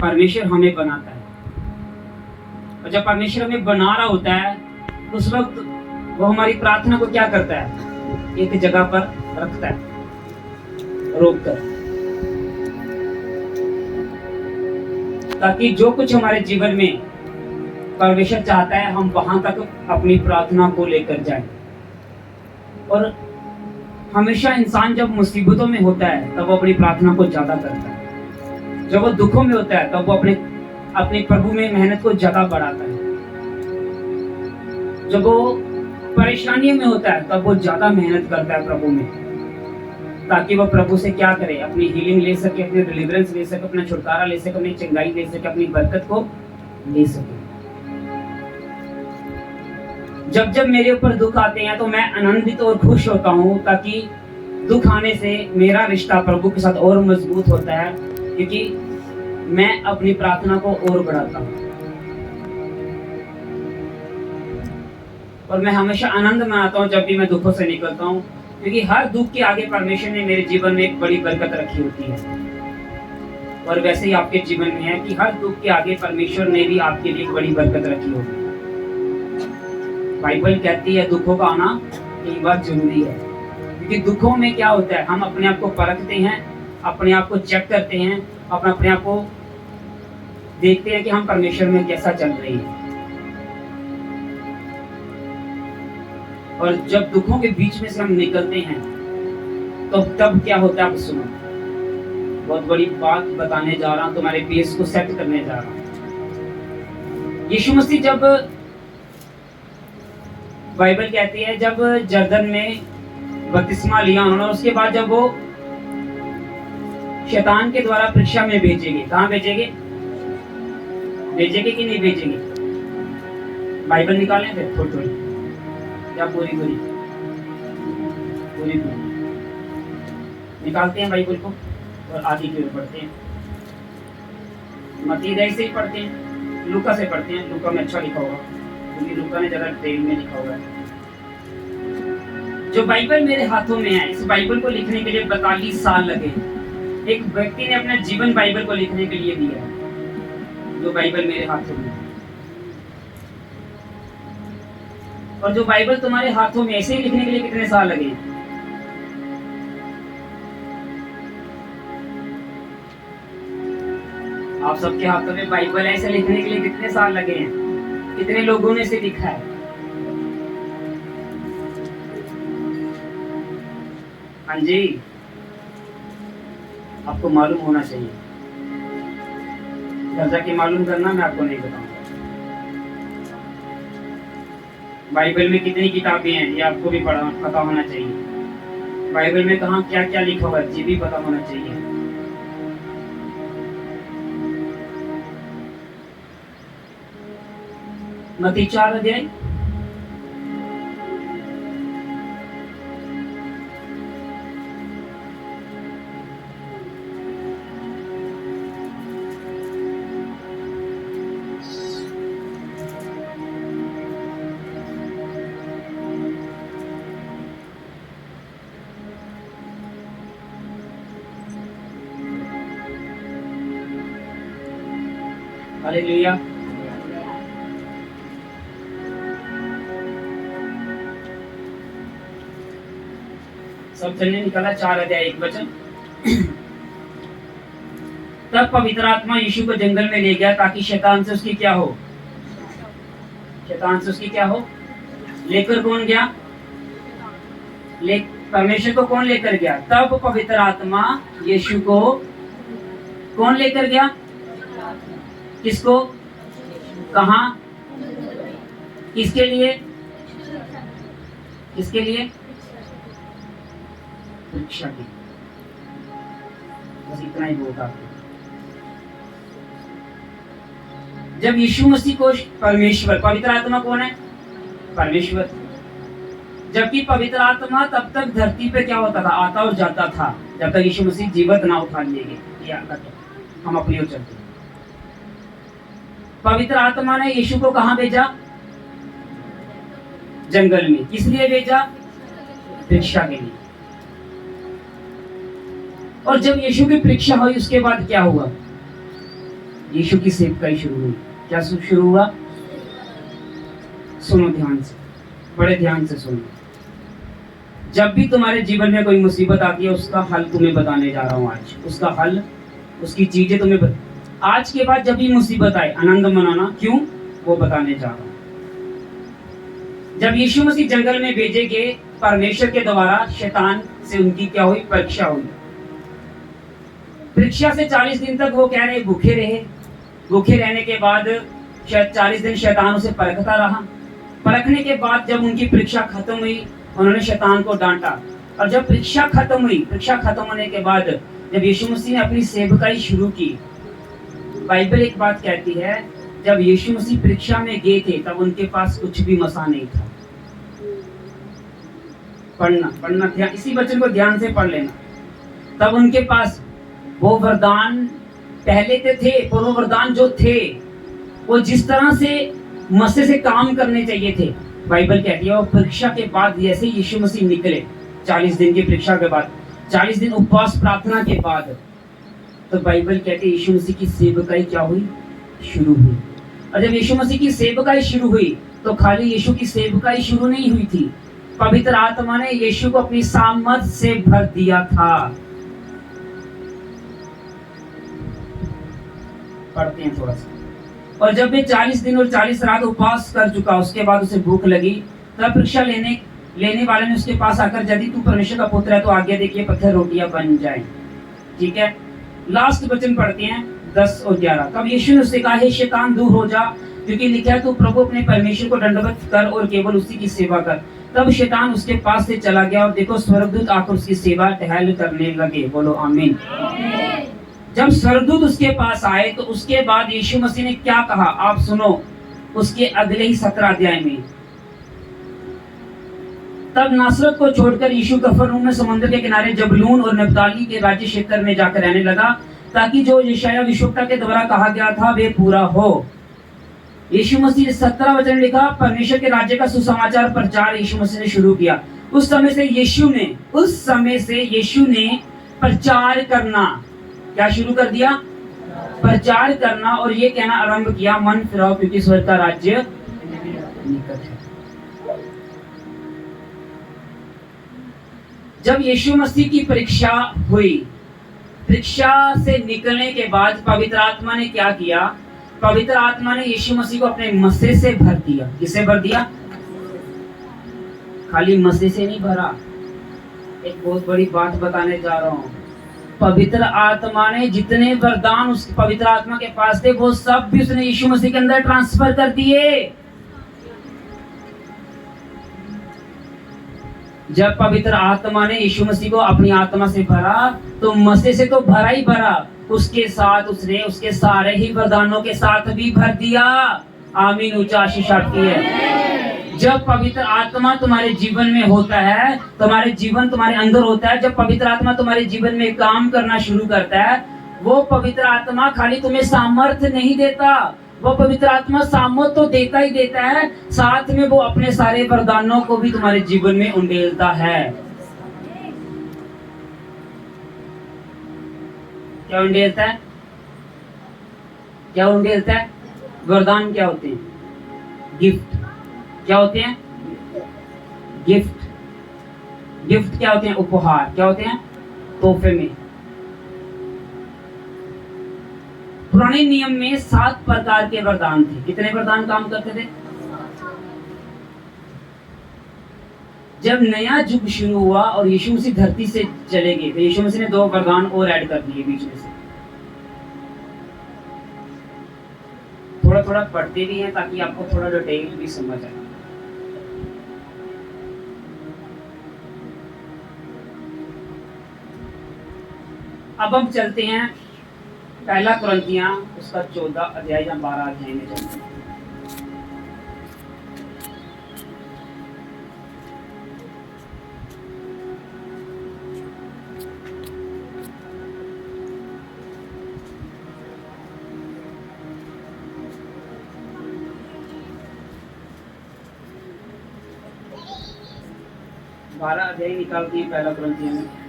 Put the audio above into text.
परमेश्वर हमें बनाता है, और जब परमेश्वर हमें बना रहा होता है उस वक्त वो हमारी प्रार्थना को क्या करता है, एक जगह पर रखता है, रोक कर, ताकि जो कुछ हमारे जीवन में परमेश्वर चाहता है हम वहां तक अपनी प्रार्थना को लेकर जाएं। और हमेशा इंसान जब मुसीबतों में होता है तब वो अपनी प्रार्थना को ज्यादा करता है, जब वो दुखों में होता है तब वो अपने प्रभु में मेहनत को ज्यादा बढ़ाता है, जब वो परेशानियों में होता है तब वो ज्यादा मेहनत करता है प्रभु में, ताकि वो प्रभु से क्या करे, अपनी हीलिंग ले सके, अपनी डिलीवरेंस ले सके, अपना छुटकारा ले सके, अपनी चंगाई ले सके, अपनी बरकत को ले सके। जब जब मेरे ऊपर दुख आते हैं तो मैं आनंदित और खुश होता हूँ, ताकि दुख आने से मेरा रिश्ता प्रभु के साथ और मजबूत होता है, क्योंकि मैं अपनी प्रार्थना को और बढ़ाता हूँ। और मैं हमेशा आनंद मनाता हूँ जब भी मैं दुखों से निकलता हूँ, क्योंकि हर दुख के आगे परमेश्वर ने मेरे जीवन में एक बड़ी बरकत रखी होती है। और वैसे ही आपके जीवन में है कि हर दुख के आगे परमेश्वर ने भी आपके लिए एक बड़ी बरकत रखी होती है। बाइबल कहती है दुखों का आना कई बार जरूरी है, क्योंकि दुखों में क्या होता है, हम अपने आप को परखते हैं, अपने आप को चेक करते हैं, अपने आप को देखते हैं कि हम परमेश्वर में कैसा चल रहे हैं। और जब दुखों के बीच में से हम निकलते हैं तो तब क्या होता है, आप सुनो, बहुत बड़ी बात बताने जा रहा हूं, तुम्हारे बेस को सेट करने जा रहा हूं। यीशु मसीह, जब बाइबल कहती है जब जर्दन में बपतिस्मा लिया उन्होंने, उसके बाद जब वो शैतान के द्वारा परीक्षा में भेजेंगे, कहां भेजेंगे, भेजेंगे कि नहीं भेजेंगे? बाइबल निकालें फिर थोड़ी थोड़ी या पूरी पूरी निकालते हैं बाइबल को और आगे की ओर बढ़ते हैं। मत्ती से ही पढ़ते हैं, लूका से पढ़ते हैं, लूका में अच्छा लिखा होगा क्योंकि लूका ने जरा डिटेल में लिखा हुआ है। जो बाइबल मेरे हाथों में है, इस बाइबल को लिखने के लिए 42 साल लगे। एक व्यक्ति ने अपना जीवन बाइबल को लिखने के लिए दिया, जो बाइबल मेरे हाथों में है। और जो बाइबल तुम्हारे हाथों में ऐसे ही लिखने के लिए कितने साल लगे? आप सबके हाथों में बाइबल ऐसे लिखने के लिए कितने साल लगे हैं? कितने लोगों ने इसे लिखा है? हाँ जी, आपको मालूम होना चाहिए। घर जाके मालूम करना, मैं आपको नहीं बताऊंगा। बाइबल में कितनी किताबें हैं ये आपको भी पता होना चाहिए। बाइबल में कहाँ क्या क्या लिखा हुआ है ये भी पता होना चाहिए। मत्ती 4 अध्याय हालेलुया। सब चलने निकला 4 अध्याय 1 वचन। तब पवित्र आत्मा यीशु को जंगल में ले गया ताकि शैतान से उसकी क्या हो, शैतान से उसकी क्या हो। लेकर कौन गया? परमेश्वर को कौन लेकर गया? तब पवित्र आत्मा यीशु को कौन लेकर गया? किसको? कहां? किसके लिए? किसके लिए? परीक्षा की। बस इतना ही बोलता। जब यीशु मसीह को परमेश्वर, पवित्र आत्मा कौन है? परमेश्वर। जबकि पवित्र आत्मा तब तक धरती पे क्या होता था? आता और जाता था, जब तक यीशु मसीह जीवित ना उठा लिए गए। हम अपनी ओर चलते। पवित्र आत्मा ने यीशु को कहां भेजा? जंगल में। किस लिए भेजा? परीक्षा के लिए। और जब यीशु की परीक्षा हुई उसके बाद क्या हुआ? यीशु की सेवकाई शुरू हुई। क्या शुरू हुआ? सुनो ध्यान से, बड़े ध्यान से सुनो। जब भी तुम्हारे जीवन में कोई मुसीबत आती है, उसका हल तुम्हें बताने जा रहा हूं आज। उसका हल, उसकी चीजें तुम्हें आज के बाद जब भी मुसीबत आए आनंद मनाना। क्यों? वो बताने जा रहा हूं। जब यीशु मसीह जंगल में भेजे गए परमेश्वर के द्वारा, शैतान से उनकी क्या हुई? परीक्षा हुई। परीक्षा से 40 दिन तक वो कह रहे भूखे रहे। भूखे रहने के बाद शायद 40 दिन शैतान उसे परखता रहा। परखने के बाद जब उनकी परीक्षा खत्म हुई, उन्होंने शैतान को डांटा। और जब परीक्षा खत्म हुई, परीक्षा खत्म होने के बाद जब यीशु मसीह ने अपनी सेवकाई शुरू की, बाइबल एक बात कहती है, जब यीशु मसीह परीक्षा में गए थे तब उनके पास कुछ भी मसा नहीं था। पढ़ना ध्यान, इसी वचन को ध्यान से पढ़ लेना। तब उनके पास वो वरदान पहले थे, पर वो वरदान जो थे वो जिस तरह से मसे से काम करने चाहिए थे, बाइबल कहती है। और परीक्षा के बाद जैसे यीशु मसीह निकले 40 दिन की परीक्षा के बाद, 40 दिन उपवास प्रार्थना के बाद, तो बाइबल कहती है यीशु मसीह की सेवकाई क्या हुई? शुरू हुई। और जब यीशु मसीह की सेवकाई शुरू हुई तो खाली यीशु की सेवकाई शुरू नहीं हुई थी, पवित्र आत्मा ने यीशु को अपनी सामर्थ से भर दिया था। पढ़ते हैं थोड़ा सा। और जब वे 40 दिन और 40 रात उपवास कर चुका, उसके बाद उसे भूख लगी। तब परीक्षा लेने वाले ने उसके पास आकर, यदि तू परमेश्वर का पुत्र है तो आज्ञा दे कि पत्थर रोटियां बन जाए। ठीक है, लास्ट वचन पढ़ते हैं 10 और 11। तब यीशु ने उससे कहा, हे शैतान दूर हो जा, क्योंकि लिखा है, तू प्रभु अपने परमेश्वर को दंडवत कर और केवल उसी की सेवा कर। तब शैतान उसके पास से चला गया और देखो स्वर्गदूत आकर उसकी सेवा टहल करने लगे। बोलो आमीन। जब स्वर्गदूत उसके पास आए तो उसके बाद यीशु मसीह ने क्या कहा, आप सुनो। उसके अगले ही 17 अध्याय में, तब नासरत को छोड़कर यीशु कफरनहूम में समुद्र के किनारे जबूलून और नप्ताली के राज्य क्षेत्र में जाकर रहने लगा, ताकि जो यशायाह भविष्यवक्ता के द्वारा कहा गया था वे पूरा हो। यीशु मसीह ने 17 वचन लिखा, परमेश्वर के राज्य का सुसमाचार प्रचार यीशु मसीह ने शुरू किया। उस समय से यीशु ने प्रचार करना क्या शुरू कर दिया? प्रचार करना, और ये कहना आरंभ किया, मन फिराओ क्योंकि स्वर्ग का राज्य निकट है। जब यीशु मसीह की परीक्षा हुई, परीक्षा से निकलने के बाद पवित्र आत्मा ने क्या किया? पवित्र आत्मा ने यीशु मसीह को अपने मसे से भर दिया। किसे भर दिया? खाली मसे से नहीं भरा। एक बहुत बड़ी बात बताने जा रहा हूं। पवित्र आत्मा ने जितने वरदान उस पवित्र आत्मा के पास थे, वो सब भी उसने यीशु मसीह के अंदर ट्रांसफर कर दिए। जब पवित्र आत्मा ने यीशु मसीह को अपनी आत्मा से भरा, तो मसीह से तो भरा ही भरा, उसके साथ उसने उसके सारे ही वरदानों के साथ भी भर दिया। आमीन, ऊंचा आशीष आपकी है। जब पवित्र आत्मा तुम्हारे जीवन में होता है, तुम्हारे जीवन तुम्हारे अंदर होता है, जब पवित्र आत्मा तुम्हारे जीवन में काम करना शुरू करता है, वो पवित्र आत्मा खाली तुम्हें सामर्थ्य नहीं देता, वो पवित्र आत्मा सामर्थ तो देता ही देता है, साथ में वो अपने सारे वरदानों को भी तुम्हारे जीवन में उंडेलता है। क्या उंडेलता है? क्या उंडेलता है? वरदान क्या होते हैं? गिफ्ट। क्या होते हैं? गिफ्ट। गिफ्ट क्या होते हैं? उपहार। क्या होते हैं? तोहफे में। पुराने नियम में 7 प्रकार के वरदान थे। कितने वरदान काम करते थे? जब नया युग शुरू हुआ और यीशु मसीह धरती से चले गए, तो यीशु मसीह ने 2 वरदान और ऐड कर दिए बीच में से। थोड़ा थोड़ा पढ़ते भी हैं ताकि आपको थोड़ा डिटेल भी समझ आए। अब हम चलते हैं पहला कुरिन्थियां उसका 14 अध्याय या 12 अध्याय में चलते हैं। बारह अध्याय निकालती है पहला कुरिन्थियों में।